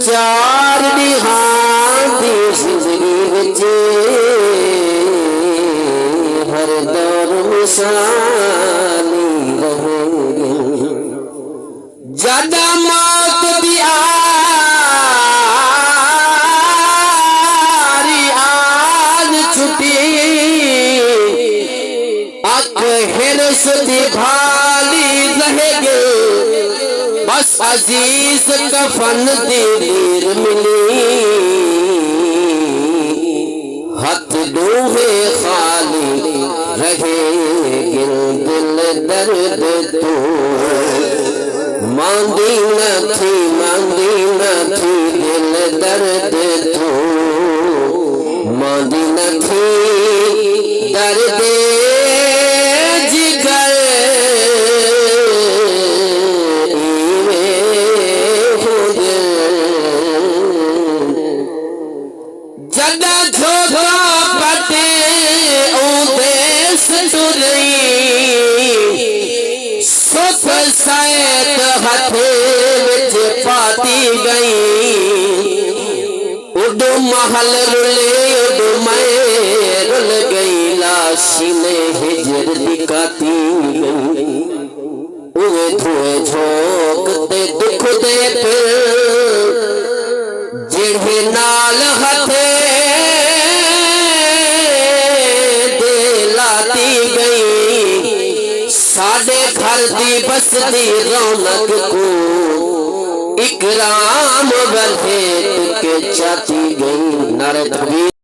चार दिहां दी जिंदगी विच हर दौर मिसाली रहेगी। जदा मौत दी आरी आन छुटी अख हिरस दी भाली रहेगे। बस अजीज कफन दी लीर मिली हथ डूबे खाली रहे दिल दर्द तू मांदी न थी दिल दर्द तू मांदी न थी दर्द जिगर जदा झोगा पटे उदेस तुरई सुख सैत हथे विच पाती गई। उड महल रुले उड मैं रुल गई लाशी ने हिजर दिखाती गई। उए धुए झोंक ते दुख दे फिर जिढ़े नाल हथे साडे घर दी बसदी रौनक को इकराम बढ़े के चाहती गई। नारे तकबीर।